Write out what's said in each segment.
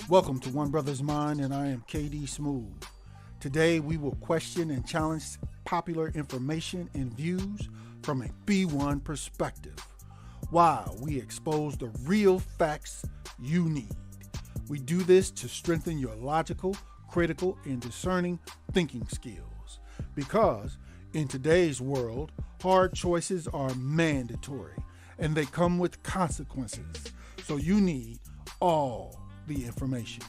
Welcome to One Brothas Mind, and I am KD Smooth. Today we will question and challenge popular information and views from a B1 perspective, while we expose the real facts you need. We do this to strengthen your logical, critical, and discerning thinking skills. Because in today's world, hard choices are mandatory and they come with consequences. So you need all the information.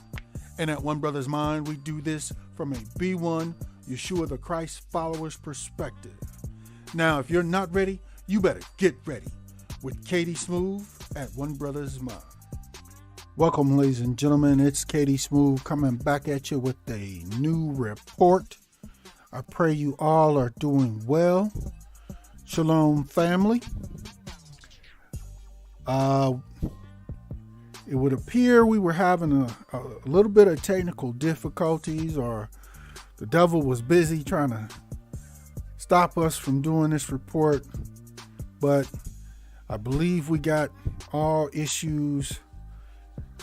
And at One Brothas Mind, we do this from a B1 Yeshua the Christ followers perspective. Now, if you're not ready, you better get ready with KD Smooth at One Brothas Mind. Welcome, ladies and gentlemen. It's KD Smooth coming back at you with a new report. I pray you all are doing well. Shalom, family. It would appear we were having a little bit of technical difficulties, or the devil was busy trying to stop us from doing this report. But I believe we got all issues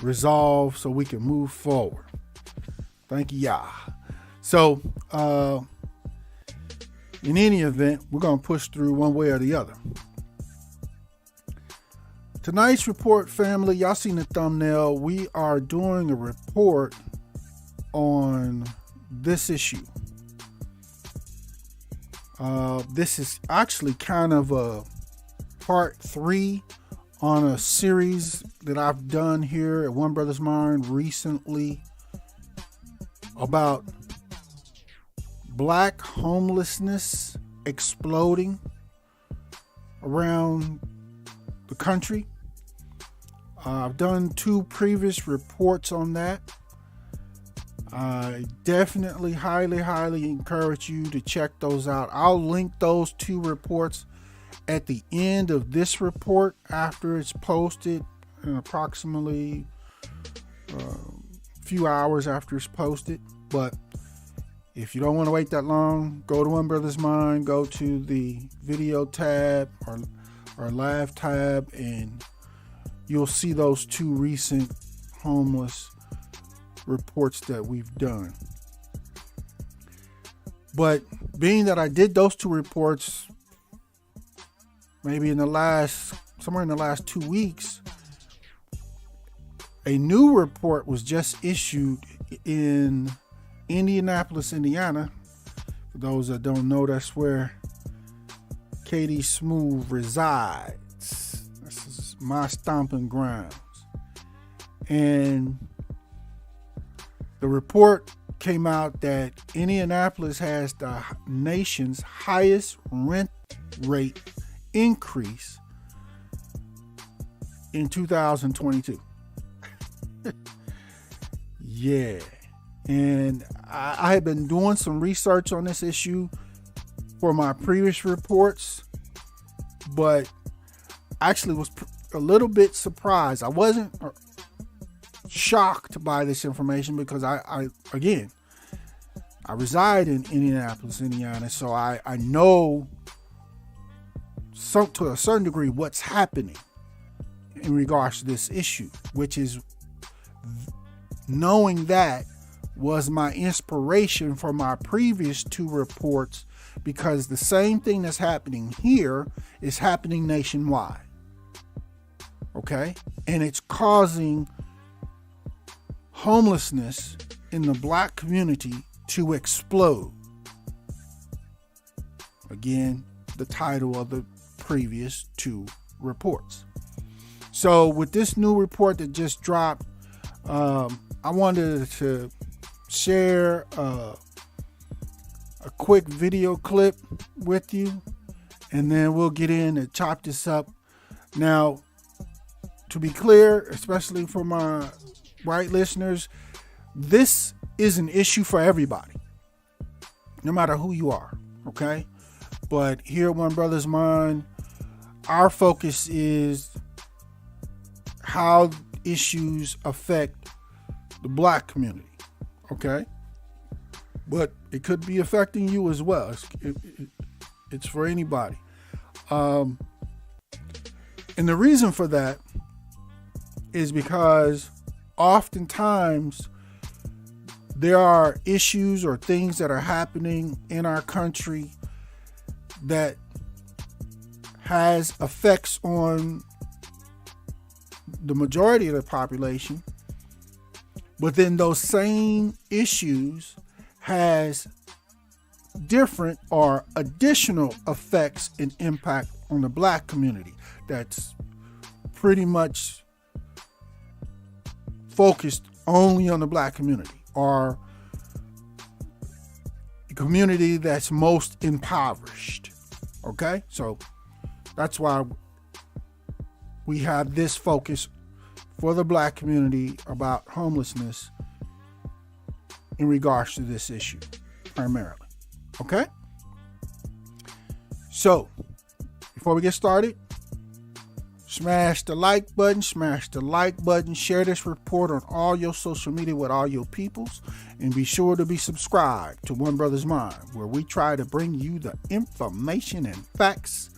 resolved so we can move forward. Thank you, Yah. So, in any event, we're going to push through one way or the other. Tonight's report, family, y'all seen the thumbnail. We are doing a report on this issue. This is actually kind of a part 3 on a series that I've done here at One Brothas Mind recently about black homelessness exploding around the country. I've done 2 previous reports on that. I definitely highly encourage you to check those out. I'll link those 2 reports at the end of this report after it's posted, in approximately a few hours after it's posted. But if you don't want to wait that long, go to One Brothas Mind, go to the video tab or live tab, and you'll see those 2 recent homeless reports that we've done. But being that I did those 2 reports maybe somewhere in the last 2 weeks, a new report was just issued in Indianapolis, Indiana. For those that don't know, that's where KD Smooth resides. This is my stomping grounds. And the report came out that Indianapolis has the nation's highest rent rate increase in 2022. Yeah. And I had been doing some research on this issue for my previous reports, but actually was a little bit surprised. I wasn't shocked by this information because I reside in Indianapolis, Indiana, so I know to a certain degree what's happening in regards to this issue, which is knowing that was my inspiration for my previous 2 reports, because the same thing that's happening here is happening nationwide. Okay? And it's causing homelessness in the black community to explode. Again, the title of the previous 2 reports. So with this new report that just dropped, I wanted to share a quick video clip with you, and then we'll get in and chop this up. Now, to be clear, especially for my white listeners, this is an issue for everybody, no matter who you are, okay? But here at One Brothas Mind, our focus is how issues affect the black community, okay? But it could be affecting you as well. It's for anybody. And the reason for that is because oftentimes there are issues or things that are happening in our country that has effects on the majority of the population, but then those same issues has different or additional effects and impact on the Black community that's pretty much focused only on the Black community, or the community that's most impoverished. Okay, so that's why we have this focus for the Black community about homelessness in regards to this issue primarily. Okay, so before we get started, smash the like button, share this report on all your social media with all your peoples, and be sure to be subscribed to One Brothas Mind, where we try to bring you the information and facts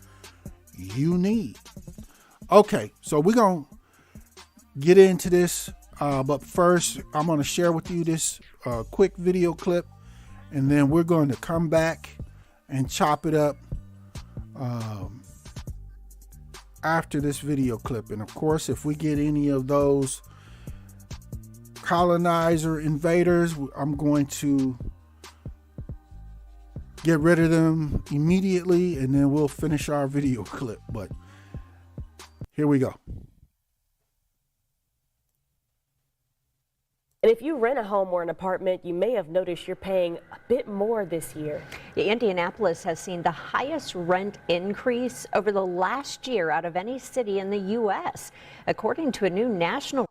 you need. Okay, so we're going to get into this, but first I'm going to share with you this quick video clip, and then we're going to come back and chop it up after this video clip. And of course, if we get any of those colonizer invaders, I'm going to get rid of them immediately, and then we'll finish our video clip. But here we go. And if you rent a home or an apartment, you may have noticed you're paying a bit more this year. Indianapolis has seen the highest rent increase over the last year out of any city in the U.S. According to a new national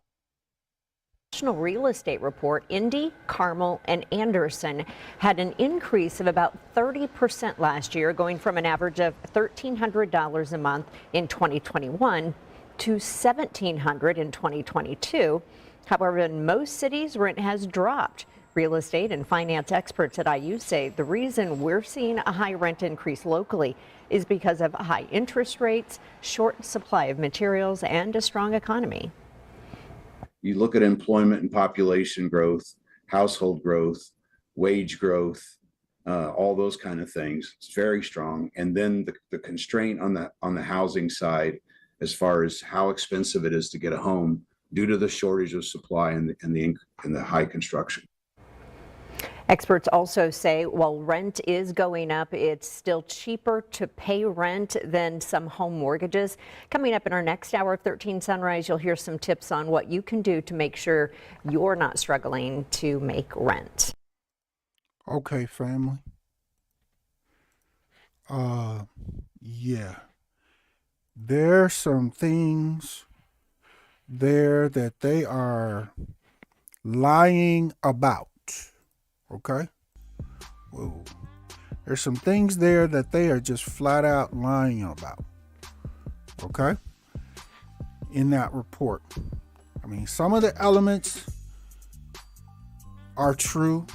real estate report, Indy, Carmel, and Anderson had an increase of about 30% last year, going from an average of $1,300 a month in 2021 to $1,700 in 2022. However, in most cities, rent has dropped. Real estate and finance experts at IU say the reason we're seeing a high rent increase locally is because of high interest rates, short supply of materials, and a strong economy. You look at employment and population growth, household growth, wage growth, all those kind of things. It's very strong. And then the constraint on the housing side, as far as how expensive it is to get a home, due to the shortage of supply and the high construction. Experts also say while rent is going up, it's still cheaper to pay rent than some home mortgages. Coming up in our next hour of 13 Sunrise, you'll hear some tips on what you can do to make sure you're not struggling to make rent. Okay, family. Yeah. There's some things there that they are lying about. Okay? Whoa. There's some things there that they are just flat out lying about. Okay? In that report. I mean, some of the elements are true,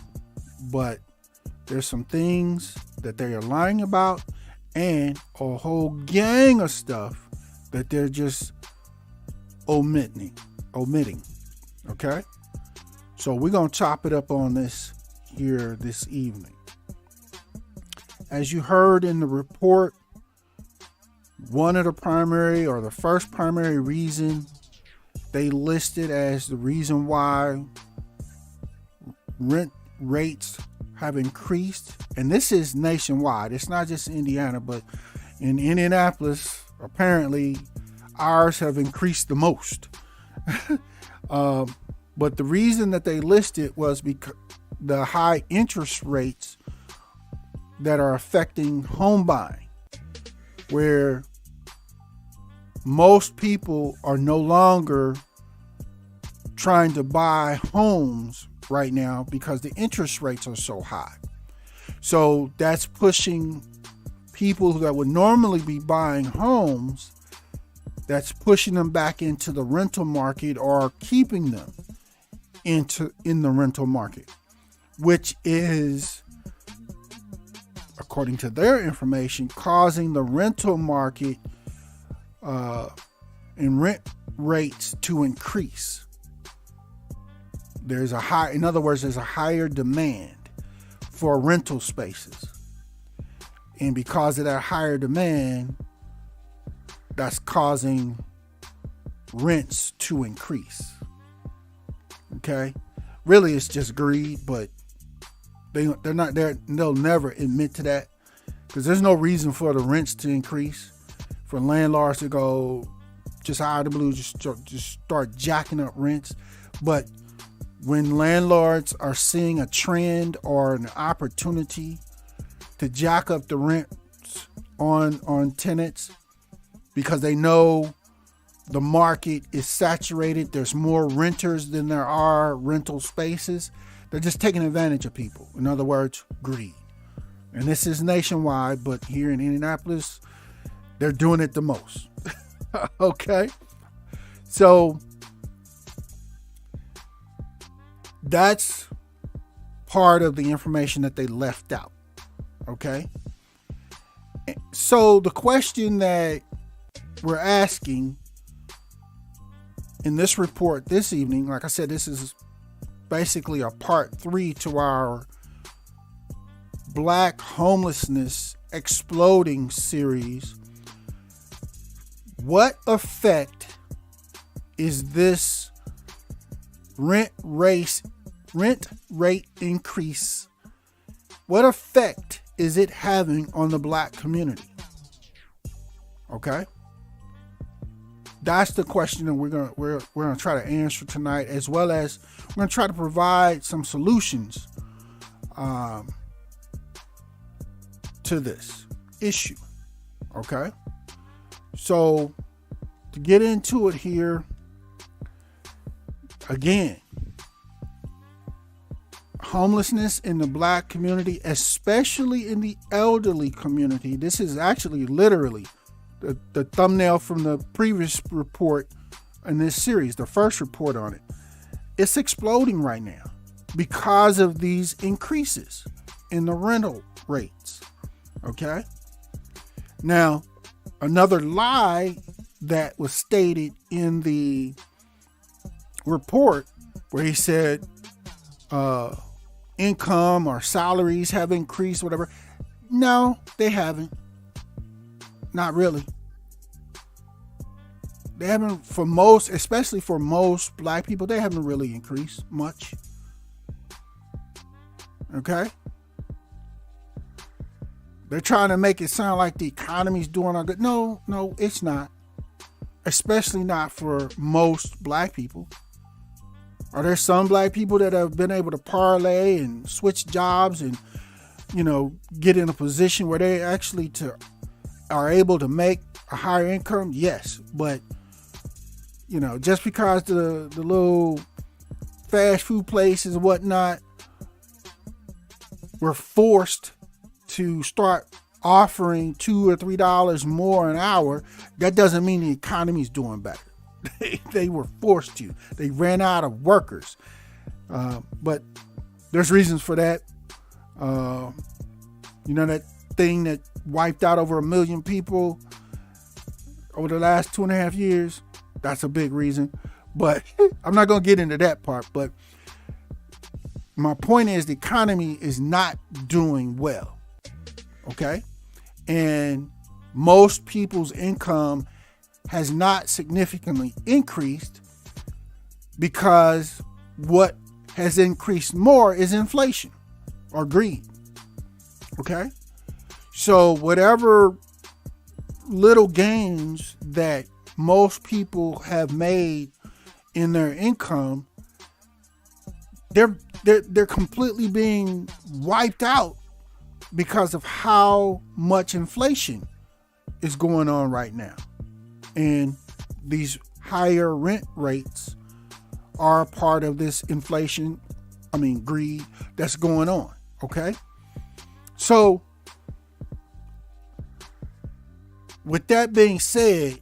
but there's some things that they are lying about, and a whole gang of stuff that they're just omitting. Okay? So we're going to chop it up on this here this evening. As you heard in the report, one of the primary, or the first primary reason they listed as the reason why rent rates have increased, and this is nationwide, it's not just Indiana, but in Indianapolis, apparently ours have increased the most. But the reason that they listed was because the high interest rates that are affecting home buying, where most people are no longer trying to buy homes right now because the interest rates are so high. So that's pushing people that would normally be buying homes, that's pushing them back into the rental market, or keeping them in the rental market, which is, according to their information, causing the rental market and rent rates to increase. there's a higher demand for rental spaces. And because of that higher demand, that's causing rents to increase. Okay? Really, it's just greed, but they're not there. They'll never admit to that, because there's no reason for the rents to increase, for landlords to go just out of the blue, just start jacking up rents. But when landlords are seeing a trend or an opportunity to jack up the rents on tenants, because they know the market is saturated, there's more renters than there are rental spaces, they're just taking advantage of people. In other words, greed. And this is nationwide, but here in Indianapolis, they're doing it the most. Okay? So that's part of the information that they left out. Okay? So the question that we're asking in this report this evening, like I said, this is basically a part 3 to our Black Homelessness Exploding series. What effect is this rent rate increase? What effect is it having on the Black community? Okay, that's the question that we're gonna try to answer tonight, as well as we're gonna try to provide some solutions to this issue. Okay, so to get into it here, again, homelessness in the Black community, especially in the elderly community. This is actually literally the thumbnail from the previous report in this series, the first report on it. It's exploding right now because of these increases in the rental rates. Okay. Now, another lie that was stated in the report, where he said income or salaries have increased, whatever. No, they haven't. Not really. They haven't, for most, especially for most Black people, they haven't really increased much. Okay? They're trying to make it sound like the economy's doing all good. No, it's not. Especially not for most Black people. Are there some Black people that have been able to parlay and switch jobs and, get in a position where they actually are able to make a higher income? Yes, but just because the little fast food places and whatnot were forced to start offering $2 or $3 more an hour, that doesn't mean the economy's doing better. They were forced to. They ran out of workers. But there's reasons for that. That thing that wiped out over 1 million people over the last 2.5 years, that's a big reason. But I'm not going to get into that part. But my point is, the economy is not doing well. Okay? And most people's income has not significantly increased, because what has increased more is inflation or greed. Okay? So whatever little gains that most people have made in their income, they're completely being wiped out because of how much inflation is going on right now. And these higher rent rates are a part of this greed that's going on. Okay? So, with that being said,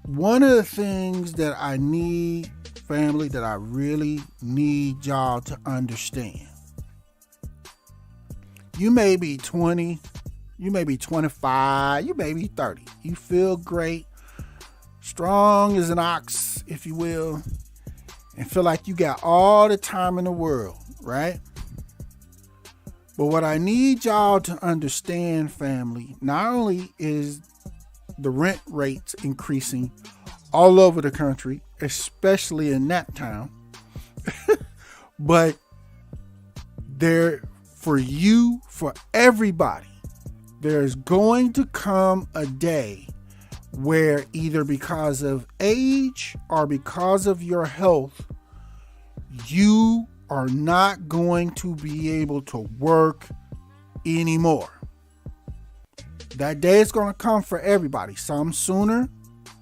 one of the things that I need, family, that I really need y'all to understand. You may be 20, you may be 25, you may be 30. You feel great, strong as an ox, if you will. and feel like you got all the time in the world, right? But what I need y'all to understand, family, not only is the rent rates increasing all over the country, especially in that town, but for everybody, there's going to come a day where either because of age or because of your health, you are not going to be able to work anymore. That day is going to come for everybody, some sooner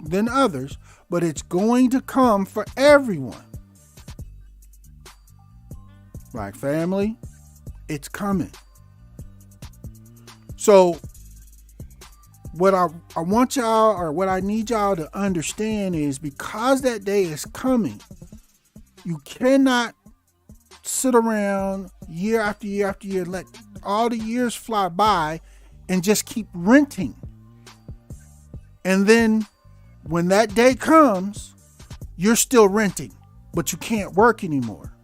than others, but it's going to come for everyone. Right, family? It's coming. So what I want y'all, or what I need y'all to understand is, because that day is coming, you cannot sit around year after year after year, let all the years fly by and just keep renting. And then when that day comes, you're still renting, but you can't work anymore.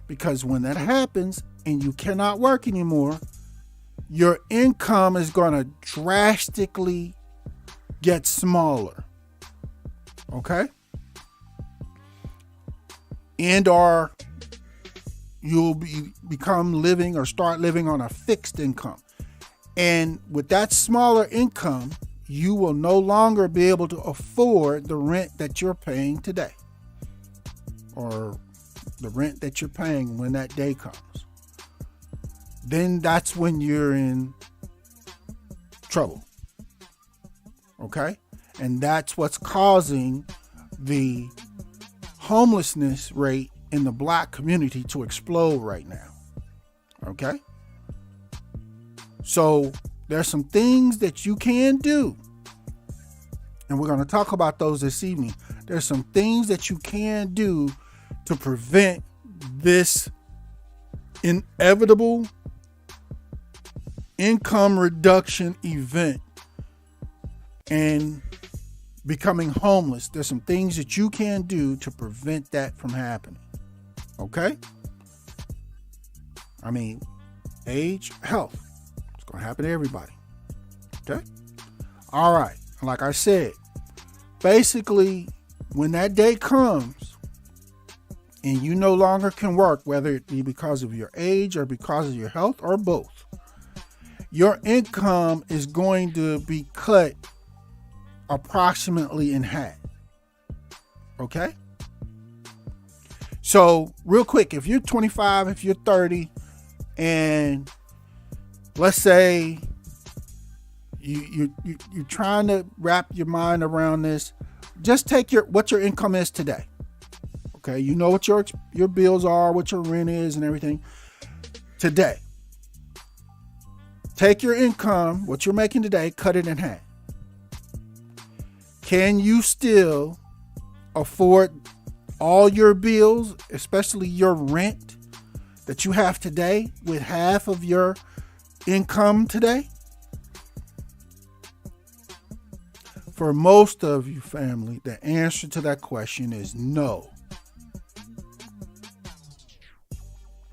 Because when that happens and you cannot work anymore, your income is going to drastically get smaller. Okay? And or you'll become living or start living on a fixed income. And with that smaller income, you will no longer be able to afford the rent that you're paying today, or the rent that you're paying when that day comes. Then that's when you're in trouble. Okay? And that's what's causing the homelessness rate in the Black community to explode right now. Okay? So there's some things that you can do, and we're going to talk about those this evening. There's some things that you can do to prevent this inevitable income reduction event and becoming homeless. There's some things that you can do to prevent that from happening. Okay? I mean, age, health. It's going to happen to everybody. Okay? All right. Like I said, basically, when that day comes and you no longer can work, whether it be because of your age or because of your health or both, your income is going to be cut approximately in half. Okay? So real quick, if you're 25, if you're 30, and let's say you're trying to wrap your mind around this, just take what your income is today. Okay, you know what your bills are, what your rent is, and everything today. Take your income, what you're making today, cut it in half. Can you still afford all your bills, especially your rent that you have today, with half of your income today? For most of you, family, the answer to that question is no.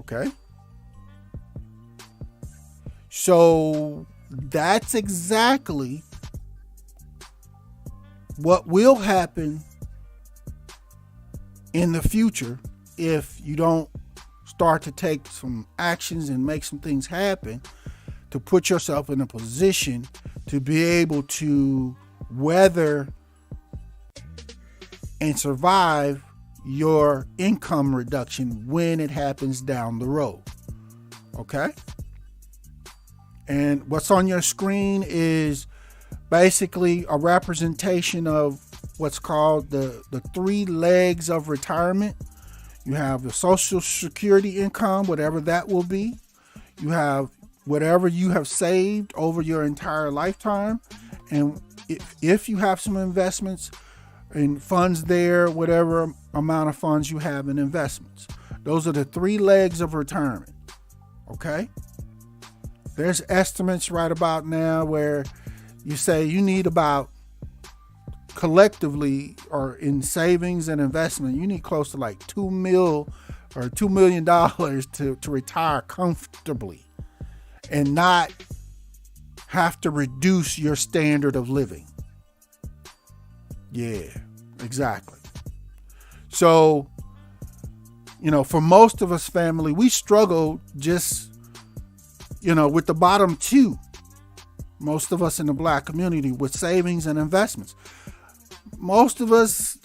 Okay? So that's exactly what will happen in the future if you don't start to take some actions and make some things happen to put yourself in a position to be able to weather and survive your income reduction when it happens down the road. Okay? And what's on your screen is basically a representation of what's called the 3 legs of retirement. You have the Social Security income, whatever that will be. You have whatever you have saved over your entire lifetime. And if you have some investments and funds there, whatever amount of funds you have in investments. Those are the 3 legs of retirement. Okay? There's estimates right about now where you say you need about collectively or in savings and investment, you need close to like $2 million to retire comfortably and not have to reduce your standard of living. Yeah, exactly. So, for most of us family, we struggle just, with the bottom two. Most of us in the Black community with savings and investments. Most of us,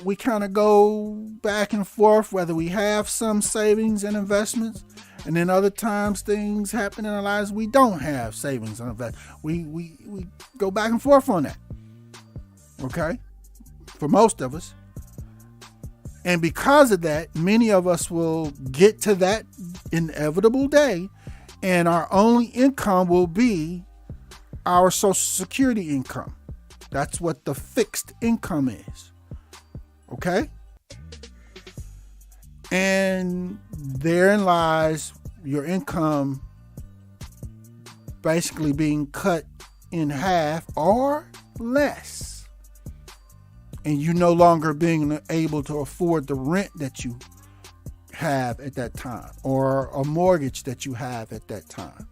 we kind of go back and forth whether we have some savings and investments, and then other times things happen in our lives we don't have savings and investments. We go back and forth on that. Okay? For most of us. And because of that, many of us will get to that inevitable day, and our only income will be our Social Security income. That's what the fixed income is. Okay? And therein lies your income basically being cut in half or less. And you no longer being able to afford the rent that you have at that time or a mortgage that you have at that time.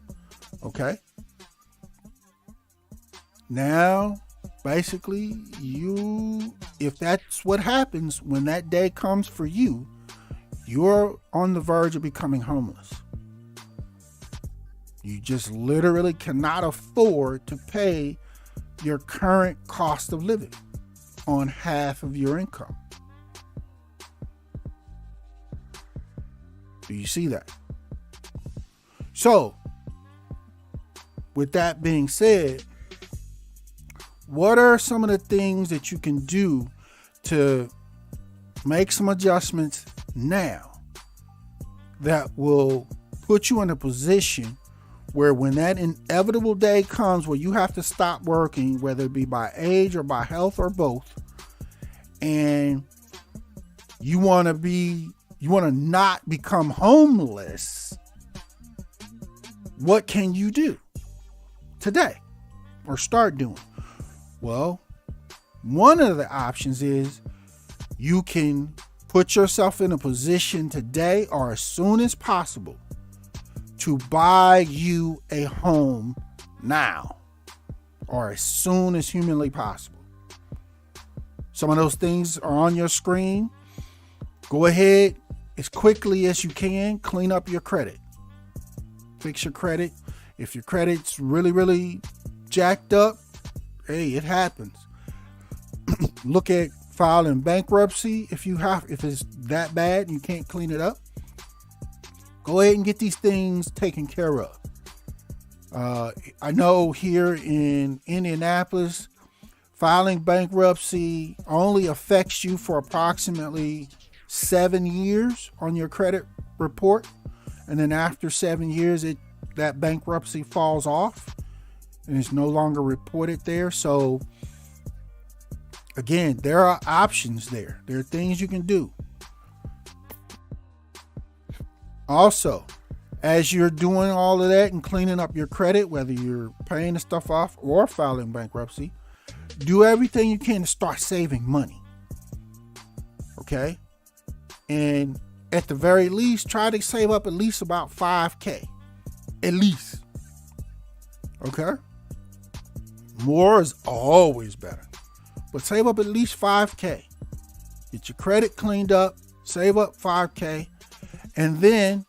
Okay? Now, basically, if that's what happens when that day comes for you, you're on the verge of becoming homeless. You just literally cannot afford to pay your current cost of living on half of your income. Do you see that? So, with that being said, what are some of the things that you can do to make some adjustments now that will put you in a position where when that inevitable day comes where you have to stop working, whether it be by age or by health or both, and you want to not become homeless, what can you do today or start doing? Well, one of the options is you can put yourself in a position today or as soon as possible to buy you a home now or as soon as humanly possible. Some of those things are on your screen. Go ahead as quickly as you can, clean up your credit. Fix your credit. If your credit's really, really jacked up, hey, it happens. Look at filing bankruptcy if it's that bad and you can't clean it up. Go ahead and get these things taken care of. I know here in Indianapolis, filing bankruptcy only affects you for approximately 7 years on your credit report. And then after 7 years, that bankruptcy falls off and is no longer reported there. So again, there are options there. There are things you can do. Also, as you're doing all of that and cleaning up your credit, whether you're paying the stuff off or filing bankruptcy, do everything you can to start saving money. Okay? And at the very least, try to save up at least about $5,000. At least. Okay? More is always better. But save up at least $5,000. Get your credit cleaned up, save up $5,000, and then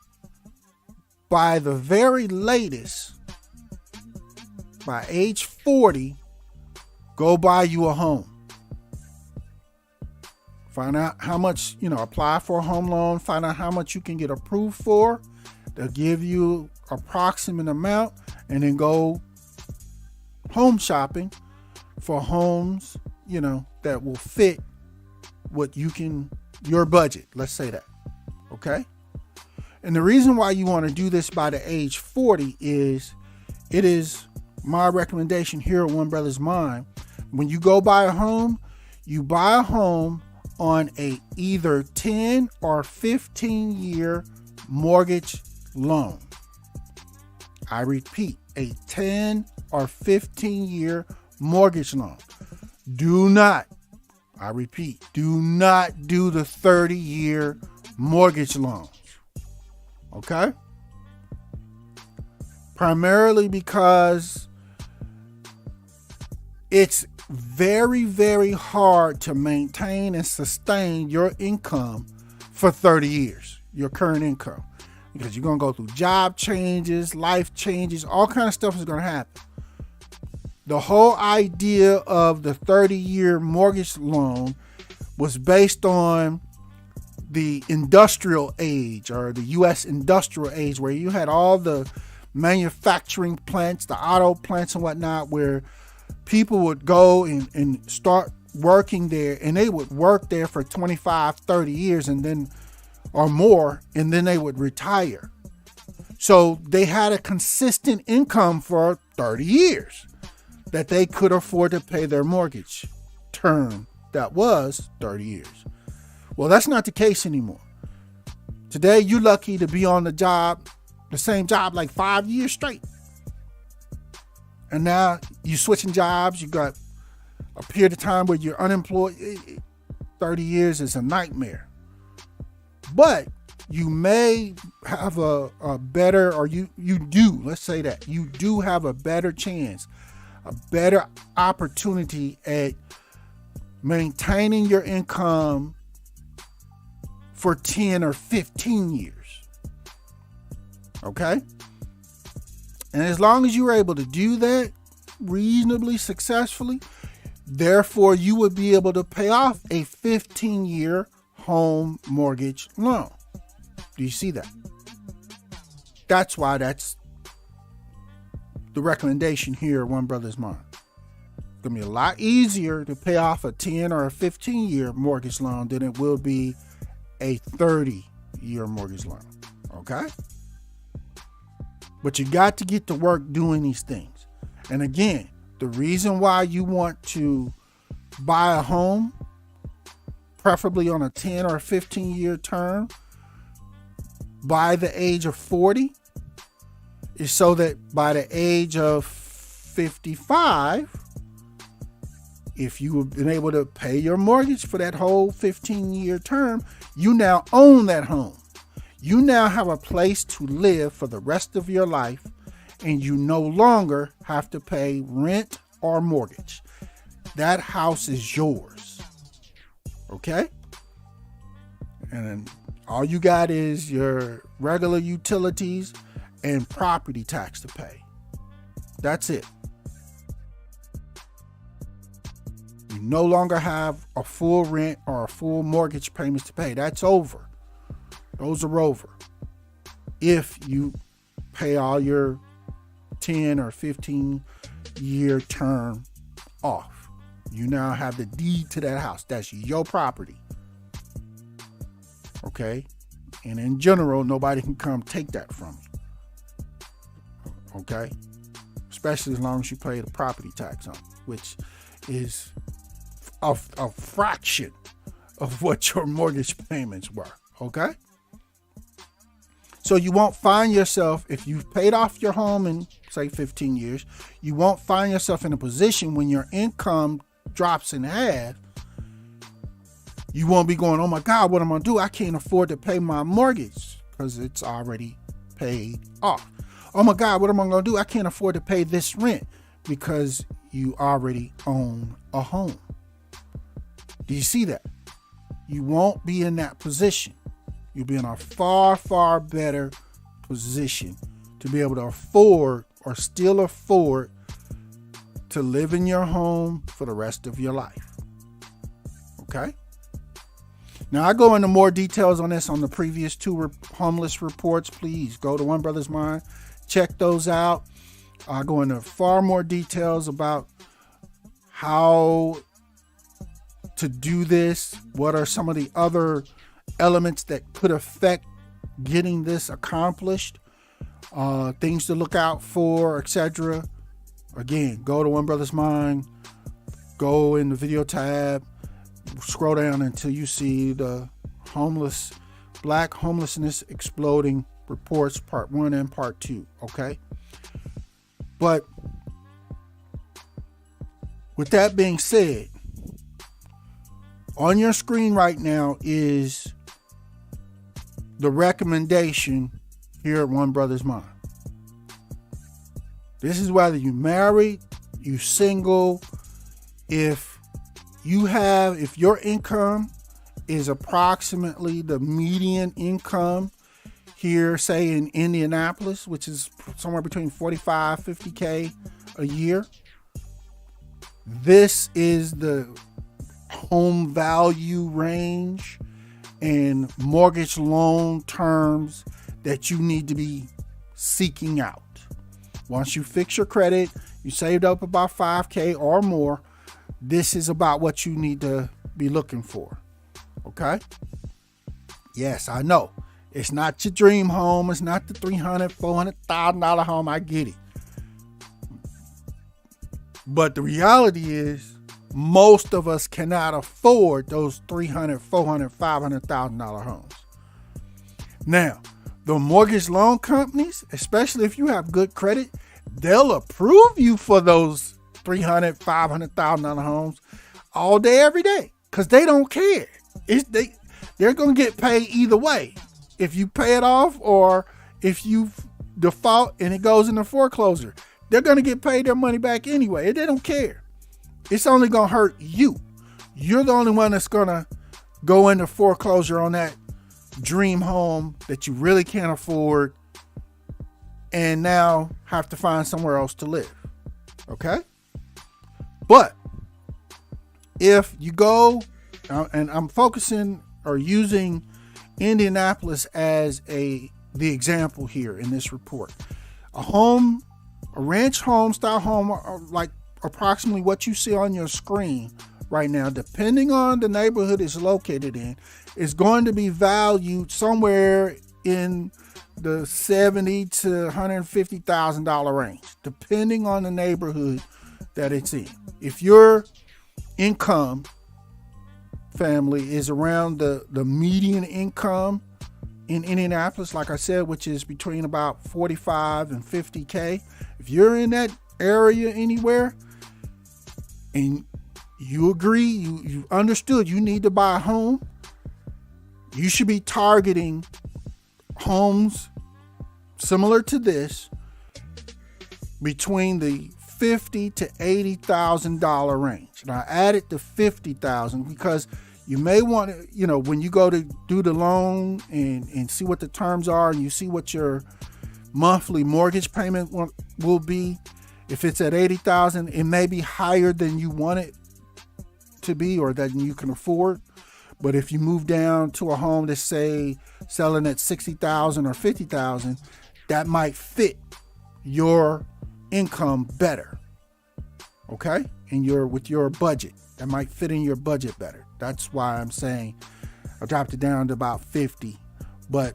by the very latest, by age 40, go buy you a home. Find out how much, apply for a home loan, find out how much you can get approved for. They'll give you approximate amount, and then go home shopping for homes, that will fit what your budget. Let's say that. Okay. And the reason why you want to do this by the age 40 is it is my recommendation here at One Brothas Mind. When you go buy a home, you buy a home on a either 10 or 15 year mortgage loan. I repeat, a 10 or 15 year mortgage loan. Do not I repeat, do not do the 30-year mortgage loans. Okay? Primarily because it's very, very hard to maintain and sustain your income for 30 years, your current income. Because you're going to go through job changes, life changes, all kind of stuff is going to happen. The whole idea of the 30-year mortgage loan was based on the industrial age, or the U.S. industrial age, where you had all the manufacturing plants, the auto plants and whatnot, where people would go and start working there, and they would work there for 25, 30 years and then, or more, and then they would retire. So they had a consistent income for 30 years that they could afford to pay their mortgage term that was 30 years. Well, that's not the case anymore. Today, you're lucky to be on the same job like 5 years straight. And now you're switching jobs. You got a period of time where you're unemployed. 30 years is a nightmare. But you may have a better, or you do, let's say that, you do have a better chance, a better opportunity at maintaining your income for 10 or 15 years. Okay? And as long as you're able to do that reasonably successfully, therefore you would be able to pay off a 15-year home mortgage loan. Do you see that? That's why that's the recommendation here at One Brothas Mind. It's going to be a lot easier to pay off a 10 or a 15-year mortgage loan than it will be a 30-year mortgage loan. Okay? But you got to get to work doing these things. And again, the reason why you want to buy a home, preferably on a 10 or 15-year term, by the age of 40, is so that by the age of 55, if you have been able to pay your mortgage for that whole 15-year term, you now own that home. You now have a place to live for the rest of your life, and you no longer have to pay rent or mortgage. That house is yours. Okay? And then all you got is your regular utilities and property tax to pay. That's it. You no longer have a full rent or a full mortgage payments to pay. That's over. Those are over. If you pay all your 10 or 15-year term off, you now have the deed to that house. That's your property. Okay? And in general, nobody can come take that from you. Okay? Especially as long as you pay the property tax on it, which is a fraction of what your mortgage payments were. Okay? So you won't find yourself, if you've paid off your home in, say, 15 years, you won't find yourself in a position when your income drops in half. You won't be going, oh my God, what am I going to do? I can't afford to pay my mortgage because it's already paid off. Oh my God, what am I going to do? I can't afford to pay this rent because you already own a home. Do you see that? You won't be in that position. You'll be in a far, far better position to be able to afford, or still afford, to live in your home for the rest of your life. Okay? Now, I go into more details on this on the previous two homeless reports. Please go to One Brothas Mind. Check those out. I go into far more details about how to do this. What are some of the other elements that could affect getting this accomplished? Things to look out for, etc. Again, go to One Brothas Mind. Go in the video tab. Scroll down until you see the Black Homelessness Exploding Reports Part 1 and Part 2. Okay? But with that being said, On your screen right now is the recommendation here at One Brothas Mind. This is whether you married, you single, if your income is approximately the median income here, say in Indianapolis, which is somewhere between 45, 50K a year. This is the home value range and mortgage loan terms that you need to be seeking out. Once you fix your credit, you saved up about 5K or more, this is about what you need to be looking for. Okay? Yes, I know. It's not your dream home. It's not the $300,000, $400,000 home. I get it. But the reality is, most of us cannot afford those $300,000, $400,000, $500,000 homes. Now, the mortgage loan companies, especially if you have good credit, they'll approve you for those $300,000, $500,000 homes all day, every day, because they don't care. They're going to get paid either way. If you pay it off or if you default and it goes into foreclosure, they're going to get paid their money back anyway. They don't care. It's only going to hurt you. You're the only one that's going to go into foreclosure on that dream home that you really can't afford and now have to find somewhere else to live. Okay? But if you go, and I'm focusing or using Indianapolis as the example here in this report. A ranch home style home, like approximately what you see on your screen right now, depending on the neighborhood it's located in, is going to be valued somewhere in the $70,000 to $150,000 range, depending on the neighborhood that it's in. If your income, family, is around the median income in Indianapolis, like I said, which is between about 45 and 50K, if you're in that area anywhere and you agree, you understood you need to buy a home, you should be targeting homes similar to this between the $50,000 to $80,000 range. And I added the $50,000 because you may want to, when you go to do the loan and see what the terms are and you see what your monthly mortgage payment will be. If it's at $80,000, it may be higher than you want it to be or that you can afford. But if you move down to a home that's, say, selling at $60,000 or $50,000, that might fit your income better. Okay? And with your budget, that might fit in your budget better. That's why I'm saying I dropped it down to about 50. But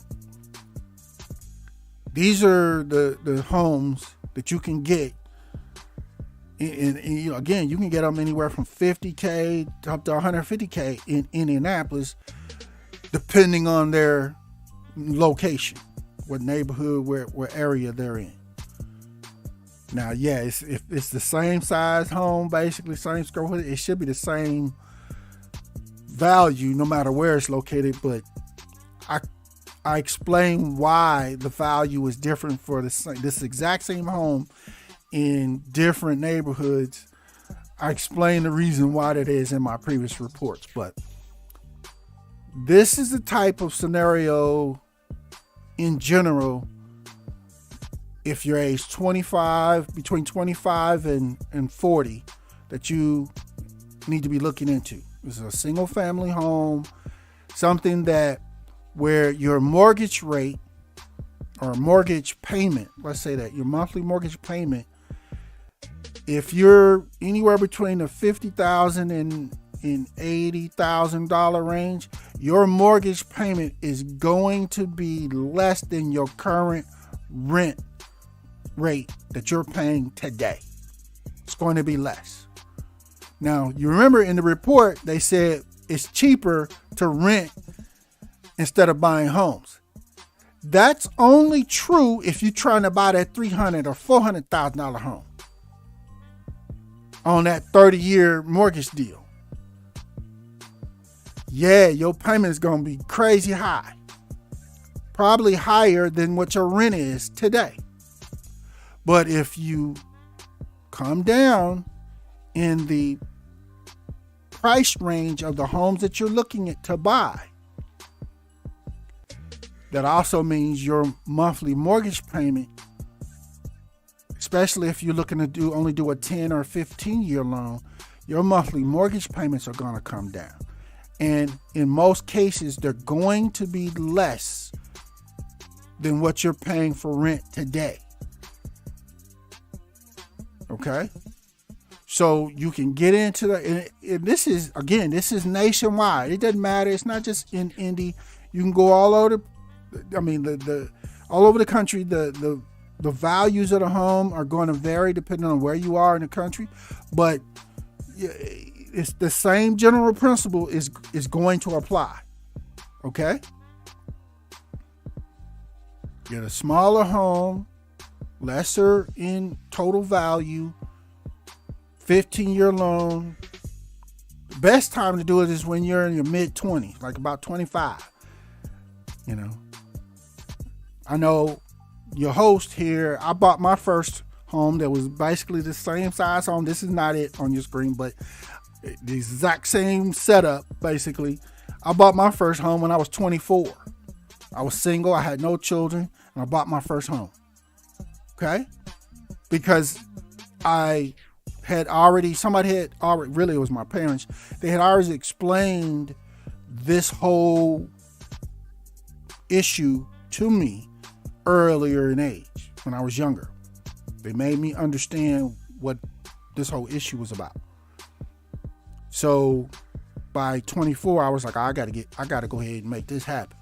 these are the homes that you can get. And again, you can get them anywhere from 50K up to 150K in Indianapolis, depending on their location, what neighborhood, what area they're in. Now, yeah, if it's the same size home, basically same square footage, it should be the same value no matter where it's located. But I explain why the value is different for this exact same home in different neighborhoods. I explain the reason why that is in my previous reports. But this is the type of scenario in general. If you're age 25, between 25 and 40, that you need to be looking into. This is a single family home, something that where your mortgage rate or mortgage payment, let's say that your monthly mortgage payment, if you're anywhere between the $50,000 and $80,000 range, your mortgage payment is going to be less than your current rent rate that you're paying today. It's going to be less. Now, you remember in the report, they said it's cheaper to rent instead of buying homes. That's only true if you're trying to buy that $300,000 or $400,000 home on that 30-year mortgage deal. yeah, your payment is going to be crazy high. Probably higher than what your rent is today. But if you come down in the price range of the homes that you're looking at to buy, that also means your monthly mortgage payment, especially if you're looking to only do a 10 or 15-year loan, your monthly mortgage payments are going to come down. And in most cases, they're going to be less than what you're paying for rent today. Okay? So you can get into and this is nationwide. It doesn't matter. It's not just in Indy. You can go all over all over the country. The values of the home are going to vary depending on where you are in the country, but it's the same general principle is going to apply. Okay? Get a smaller home, lesser in total value, 15-year loan. The best time to do it is when you're in your mid-20s, like about 25. You know, I know your host here, I bought my first home that was basically the same size home. This is not it on your screen, but the exact same setup, basically. I bought my first home when I was 24. I was single, I had no children, and I bought my first home. Okay? Because somebody had already, really it was my parents, they had already explained this whole issue to me earlier in age, when I was younger. They made me understand what this whole issue was about. So by 24, I was like, I got to go ahead and make this happen.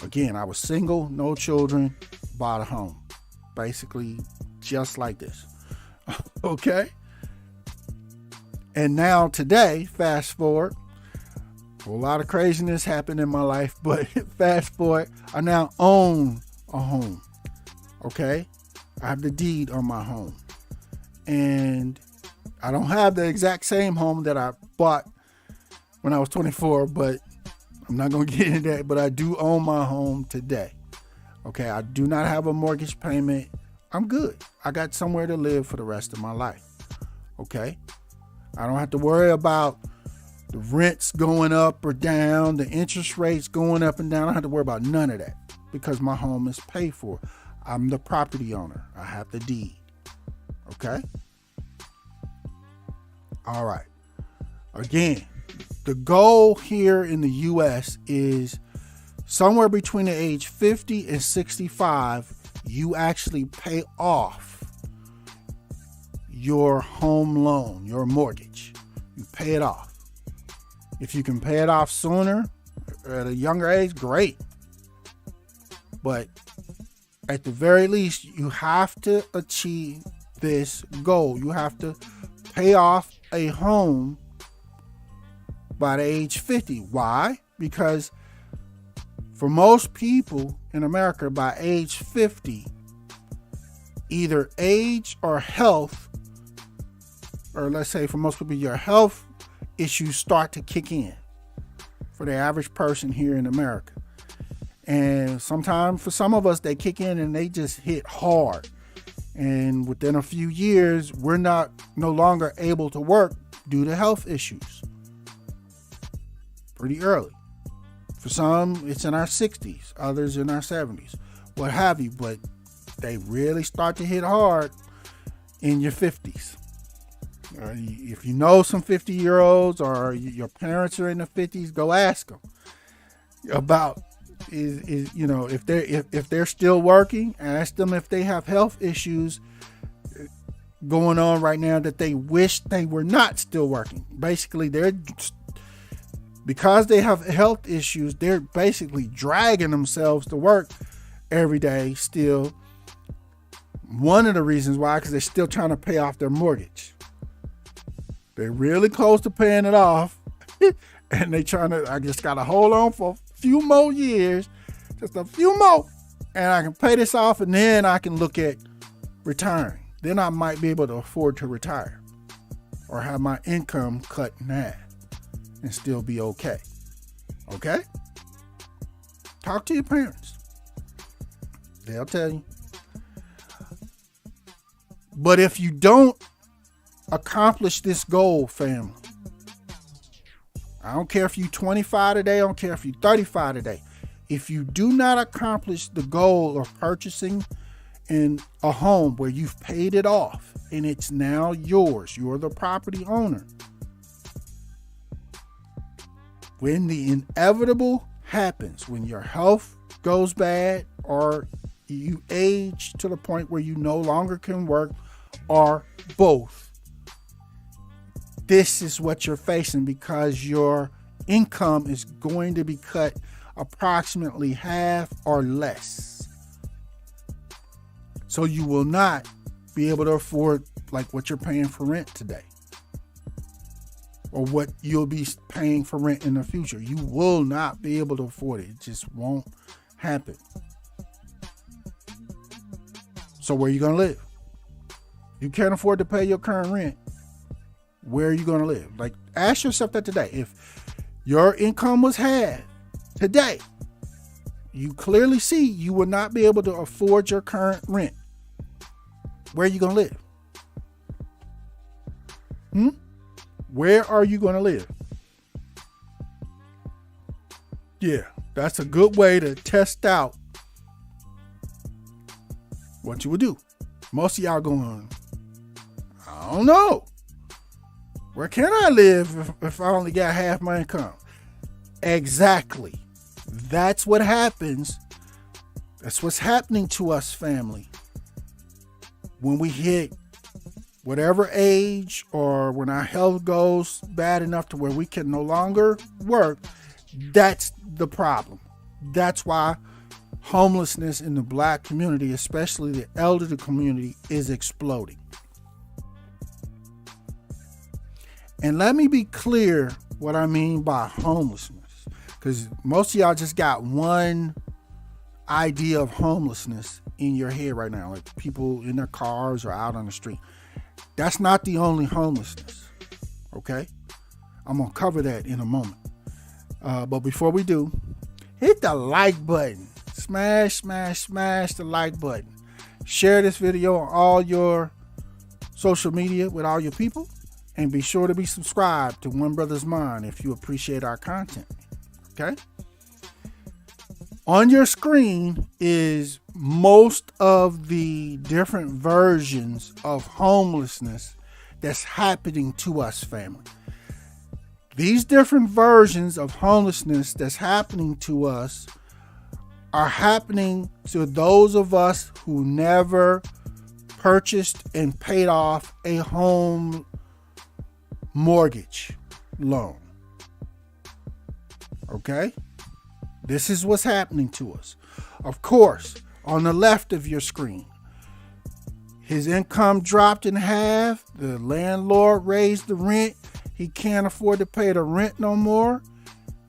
Again, I was single, no children, bought a home. Basically just like this. Okay? And now today, fast forward, a lot of craziness happened in my life, but fast forward, I now own a home. Okay? I have the deed on my home. And I don't have the exact same home that I bought when I was 24, but I'm not going to get into that, but I do own my home today. Okay, I do not have a mortgage payment. I'm good. I got somewhere to live for the rest of my life. Okay? I don't have to worry about the rents going up or down, the interest rates going up and down. I don't have to worry about none of that because my home is paid for. I'm the property owner. I have the deed. Okay? All right. Again, the goal here in the U.S. is somewhere between the age 50 and 65, you actually pay off your home loan, your mortgage. You pay it off. If you can pay it off sooner, at a younger age, great. But at the very least, you have to achieve this goal. You have to pay off a home by the age 50. Why? Because for most people in America, by age 50, either age or health, or let's say for most people, your health issues start to kick in for the average person here in America. And sometimes for some of us, they kick in and they just hit hard. And within a few years, we're no longer able to work due to health issues. Pretty early. For some, it's in our 60s, others in our 70s, what have you. But they really start to hit hard in your 50s. If you know some 50-year-olds or your parents are in the 50s, go ask them about if they're still working. Ask them if they have health issues going on right now that they wish they were not still working. Basically, because they have health issues, they're basically dragging themselves to work every day still. One of the reasons why, because they're still trying to pay off their mortgage. They're really close to paying it off. And I just got to hold on for a few more years, just a few more. And I can pay this off and then I can look at retiring. Then I might be able to afford to retire or have my income cut in half. and still be okay. Okay? Talk to your parents. They'll tell you. But if you don't accomplish this goal, family, I don't care if you're 25 today, I don't care if you're 35 today. If you do not accomplish the goal of purchasing in a home where you've paid it off and it's now yours, you're the property owner. When the inevitable happens, when your health goes bad or you age to the point where you no longer can work, or both, this is what you're facing, because your income is going to be cut approximately half or less. So you will not be able to afford like what you're paying for rent today, or what you'll be paying for rent in the future. You will not be able to afford it. It just won't happen. So where are you going to live? You can't afford to pay your current rent. Where are you going to live? Like, ask yourself that today. If your income was half today, you clearly see you will not be able to afford your current rent. Where are you going to live? Where are you going to live? Yeah, that's a good way to test out what you would do. Most of y'all going, I don't know. Where can I live if I only got half my income? Exactly. That's what happens. That's what's happening to us, family. When we hit whatever age, or when our health goes bad enough to where we can no longer work, that's the problem. That's why homelessness in the Black community, especially the elderly community, is exploding. And let me be clear what I mean by homelessness, because most of y'all just got one idea of homelessness in your head right now, like people in their cars or out on the street. That's not the only homelessness, okay? I'm going to cover that in a moment. But before we do, hit the like button. Smash the like button. Share this video on all your social media with all your people. And be sure to be subscribed to One Brothas Mind if you appreciate our content. Okay? On your screen is most of the different versions of homelessness that's happening to us, family. These different versions of homelessness that's happening to us are happening to those of us who never purchased and paid off a home mortgage loan. Okay? This is what's happening to us. Of course, on the left of your screen, his income dropped in half. The landlord raised the rent. He can't afford to pay the rent no more.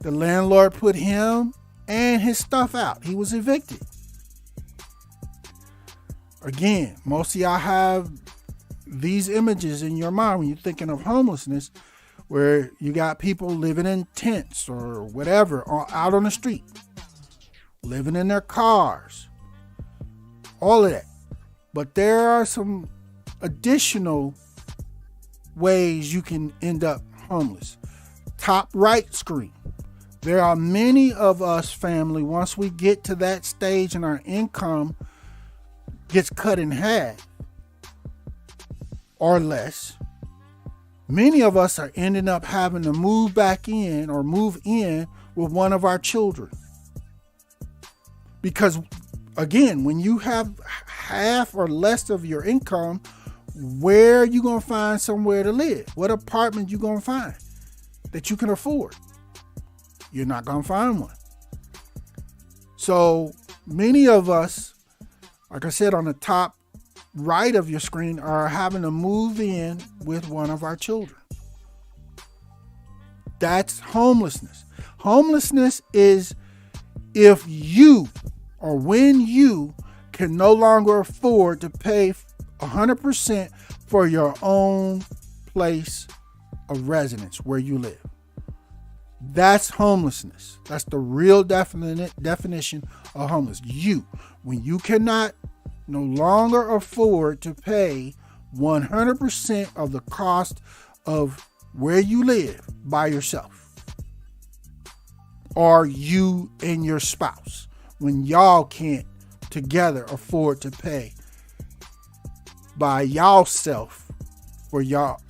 The landlord put him and his stuff out. He was evicted. Again, most of y'all have these images in your mind when you're thinking of homelessness, where you got people living in tents or whatever out on the street, living in their cars, all of that. But there are some additional ways you can end up homeless. Top right screen. There are many of us, family, once we get to that stage and our income gets cut in half or less, many of us are ending up having to move back in or move in with one of our children. Because again, when you have half or less of your income, where are you going to find somewhere to live? What apartment you going to find that you can afford? You're not going to find one. So many of us, like I said, on the top right of your screen, are having to move in with one of our children. That's homelessness. Homelessness is if you or when you can no longer afford to pay 100% for your own place of residence where you live. That's homelessness. That's the real definition of homeless. When you cannot no longer afford to pay 100% of the cost of where you live by yourself, or you and your spouse, when y'all can't together afford to pay by y'all self for y'all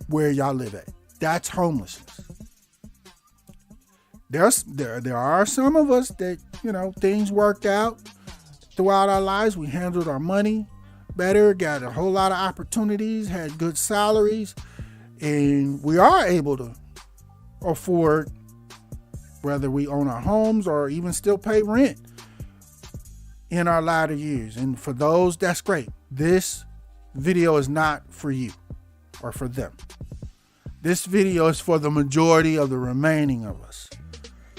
where y'all live at. That's homelessness. There are some of us that, things worked out throughout our lives. We handled our money better, got a whole lot of opportunities, had good salaries, and we are able to afford, whether we own our homes or even still pay rent in our latter years. And for those, that's great. This video is not for you or for them. This video is for the majority of the remaining of us.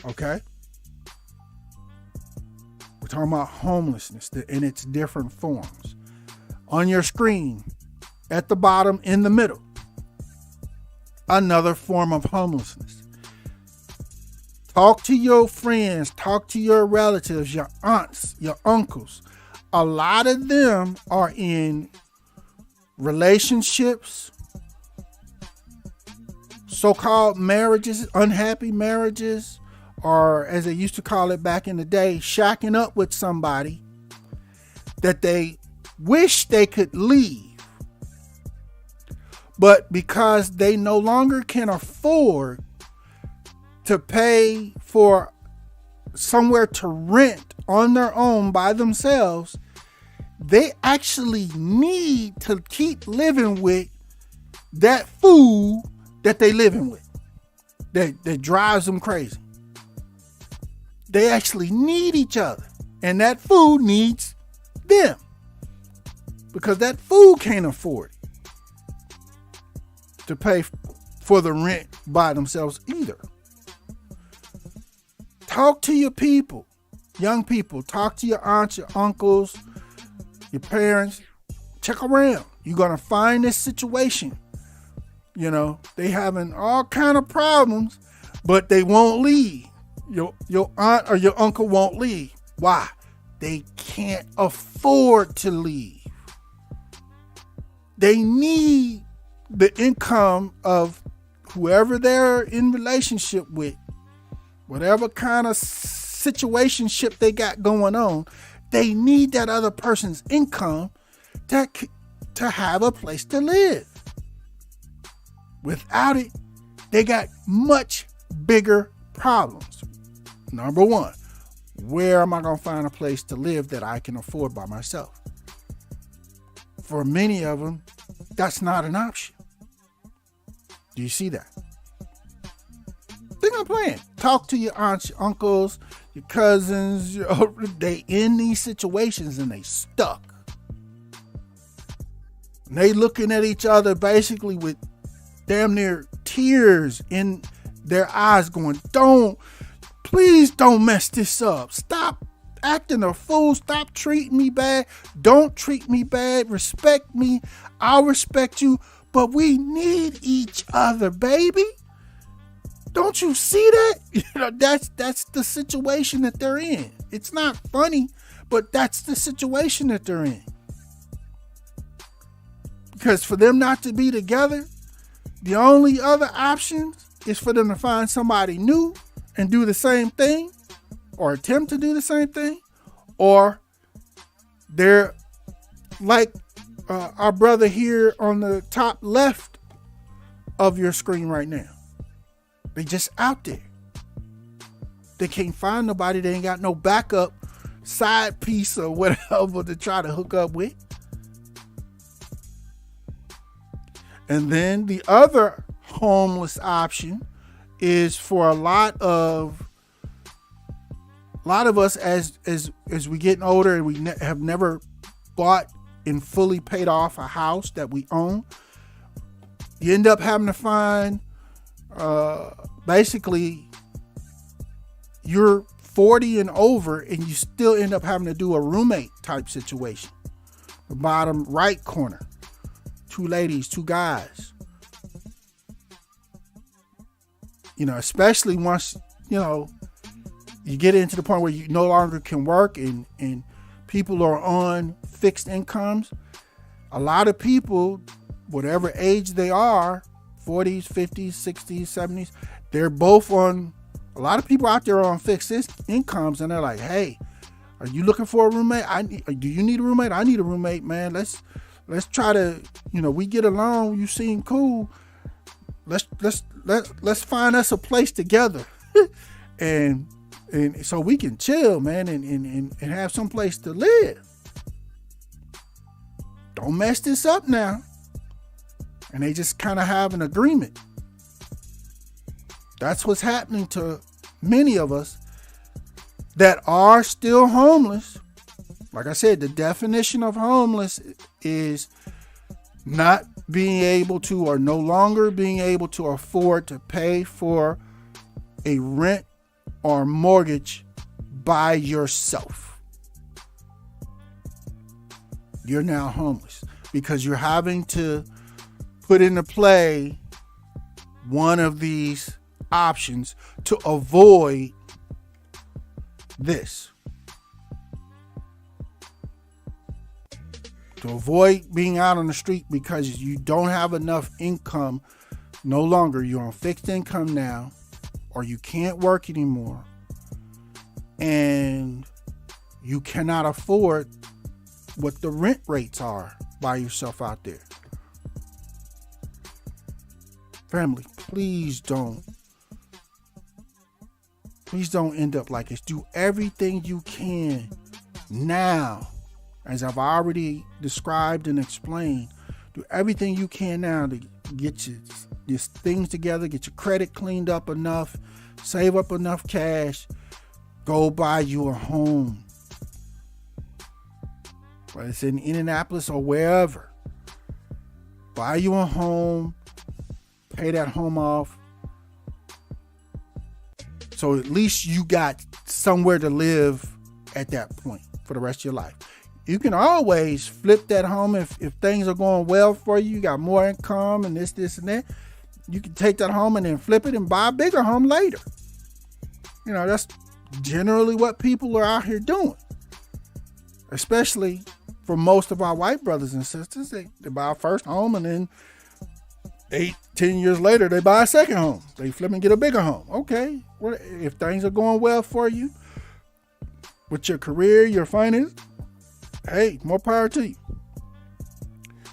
Okay? We're talking about homelessness in its different forms. On your screen, at the bottom, in the middle, another form of homelessness. Talk to your friends, talk to your relatives, your aunts, your uncles. A lot of them are in relationships, so-called marriages, unhappy marriages, or as they used to call it back in the day, shacking up with somebody that they wish they could leave. But because they no longer can afford to pay for somewhere to rent on their own by themselves, they actually need to keep living with that fool that they living with that drives them crazy. They actually need each other, and that fool needs them because that fool can't afford it to pay for the rent by themselves either. Talk to your people, young people. Talk to your aunts, your uncles, your parents. Check around. You're going to find this situation. They having all kind of problems, but they won't leave. Your aunt or your uncle won't leave. Why? They can't afford to leave. They need the income of whoever they're in relationship with, whatever kind of situationship they got going on. They need that other person's income to have a place to live. Without it, they got much bigger problems. Number one, where am I going to find a place to live that I can afford by myself? For many of them, that's not an option. Do you see that? Think I'm playing. Talk to your aunts, your uncles, your cousins. They in these situations and they stuck. And they looking at each other basically with damn near tears in their eyes going, please don't mess this up. Stop acting a fool. Stop treating me bad. Don't treat me bad. Respect me. I'll respect you. But we need each other, baby. Don't you see that? That's the situation that they're in. It's not funny, but that's the situation that they're in. Because for them not to be together, the only other option is for them to find somebody new and do the same thing, or attempt to do the same thing, or they're like our brother here on the top left of your screen right now. They just out there. They can't find nobody. They ain't got no backup side piece or whatever to try to hook up with. And then the other homeless option is for a lot of us as we getting older and we have never bought and fully paid off a house that we own. You end up having to find basically you're 40 and over and you still end up having to do a roommate type situation. The bottom right corner, 2 ladies, 2 guys. especially once, you get into the point where you no longer can work and people are on fixed incomes. A lot of people, whatever age they are, 40s, 50s, 60s, 70s, they're both on, a lot of people out there are on fixed incomes, and they're like, hey, are you looking for a roommate? Do you need a roommate? I need a roommate, man. Let's try to, we get along. You seem cool. Let's find us a place together, and so we can chill, man, and have some place to live. Don't mess this up now. And they just kind of have an agreement. That's what's happening to many of us that are still homeless. Like I said, the definition of homeless is not being able to, or no longer being able to afford to pay for a rent or mortgage by yourself. You're now homeless because you're having to put into play one of these options to avoid this. To avoid being out on the street because you don't have enough income. No longer, you're on fixed income now, or you can't work anymore, and you cannot afford what the rent rates are by yourself out there. Family, please don't end up like this. Do everything you can now, as I've already described and explained. Do everything you can now to get your things together, get your credit cleaned up enough, save up enough cash, go buy you a home. Whether it's in Indianapolis or wherever. Buy you a home, pay that home off. So at least you got somewhere to live at that point for the rest of your life. You can always flip that home if things are going well for you. You got more income and this and that. You can take that home and then flip it and buy a bigger home later. That's generally what people are out here doing. Especially for most of our white brothers and sisters. They buy a first home and then 8-10 years later, they buy a second home. They flip and get a bigger home. Okay. Well, if things are going well for you with your career, your finance, hey, more power to you.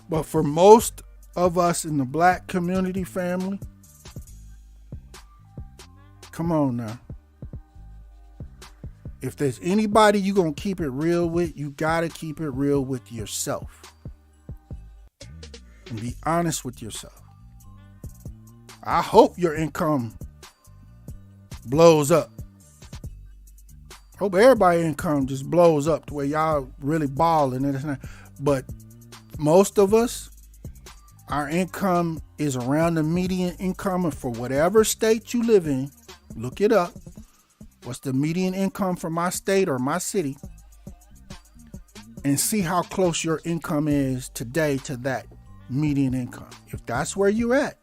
But for most of us in the black community, family, come on now. If there's anybody you're going to keep it real with, you got to keep it real with yourself. And be honest with yourself. I hope your income blows up. Hope everybody's income just blows up to where y'all really balling and that. But most of us, our income is around the median income for whatever state you live in. Look it up. What's the median income for my state or my city? And see how close your income is today to that median income. If that's where you're at,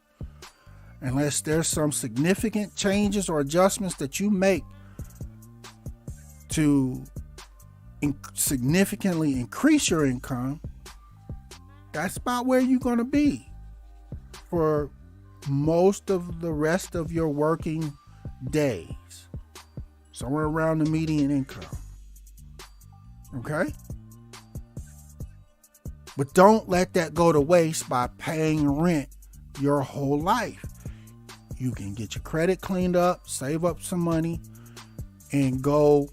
unless there's some significant changes or adjustments that you make to significantly increase your income, that's about where you're going to be for most of the rest of your working days. Somewhere around the median income. Okay? But don't let that go to waste by paying rent your whole life. You can get your credit cleaned up, save up some money, and go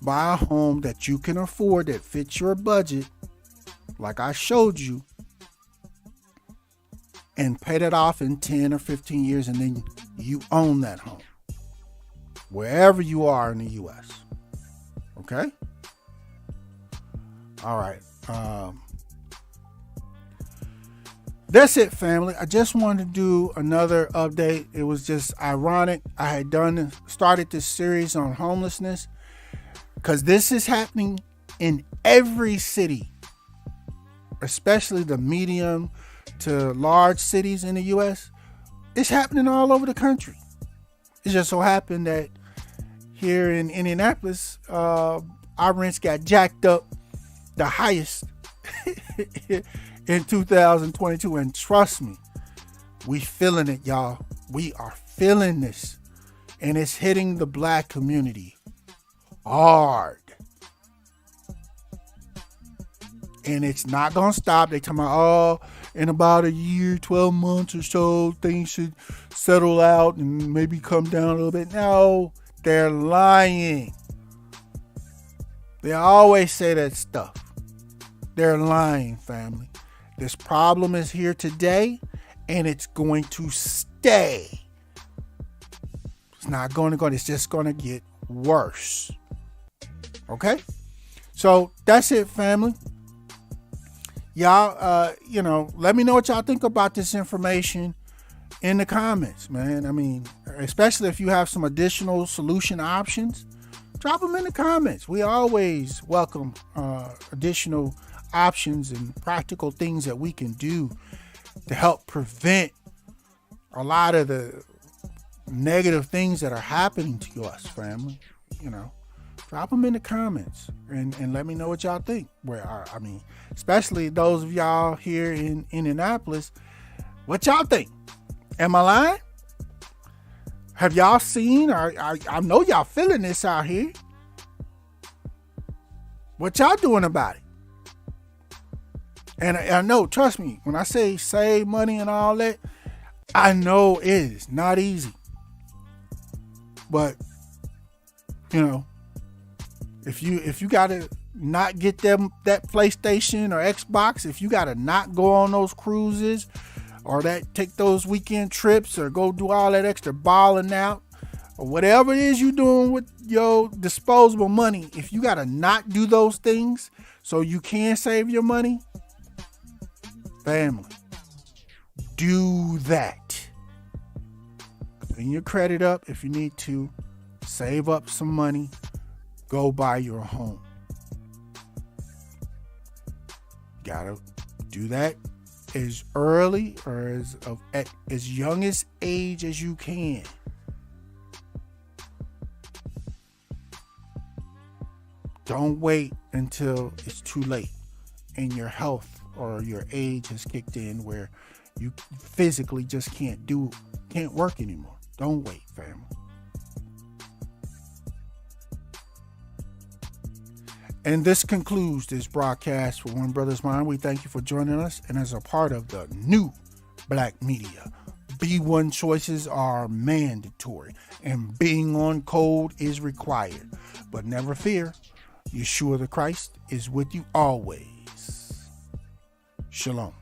buy a home that you can afford that fits your budget, like I showed you, and pay that off in 10 or 15 years, and then you own that home wherever you are in the U.S. Okay? All right. That's it, family. I just wanted to do another update. It was just ironic. I had started this series on homelessness because this is happening in every city, especially the medium to large cities in the U.S. It's happening all over the country. It just so happened that here in Indianapolis, our rents got jacked up the highest in 2022. And trust me, we feeling it, y'all. We are feeling this. And it's hitting the black community hard. And it's not going to stop. They talking about, in about a year, 12 months or so, things should settle out and maybe come down a little bit. No, they're lying. They always say that stuff. They're lying, family. This problem is here today, and it's going to stay. It's not going to go. It's just going to get worse. Okay? So that's it, family. Y'all, let me know what y'all think about this information in the comments, man. I mean, especially if you have some additional solution options, drop them in the comments. We always welcome additional options and practical things that we can do to help prevent a lot of the negative things that are happening to us, family. Drop them in the comments and let me know what y'all think. Especially those of y'all here in Indianapolis, what y'all think? Am I lying? Have y'all seen, or I know y'all feeling this out here. What y'all doing about it? And I know, trust me, when I say save money and all that, I know it is not easy. But, if you gotta not get them that PlayStation or Xbox, if you gotta not go on those cruises or take those weekend trips or go do all that extra balling out or whatever it is you doing with your disposable money, if you gotta not do those things so you can save your money, family, do that. Clean your credit up if you need to. Save up some money. Go buy your home. Gotta do that as early or at as youngest age as you can. Don't wait until it's too late and your health or your age has kicked in where you physically just can't work anymore. Don't wait, family. And this concludes this broadcast for One Brothas Mind. We thank you for joining us. And as a part of the new black media, B1 choices are mandatory and being on code is required. But never fear, Yeshua the Christ is with you always. Shalom.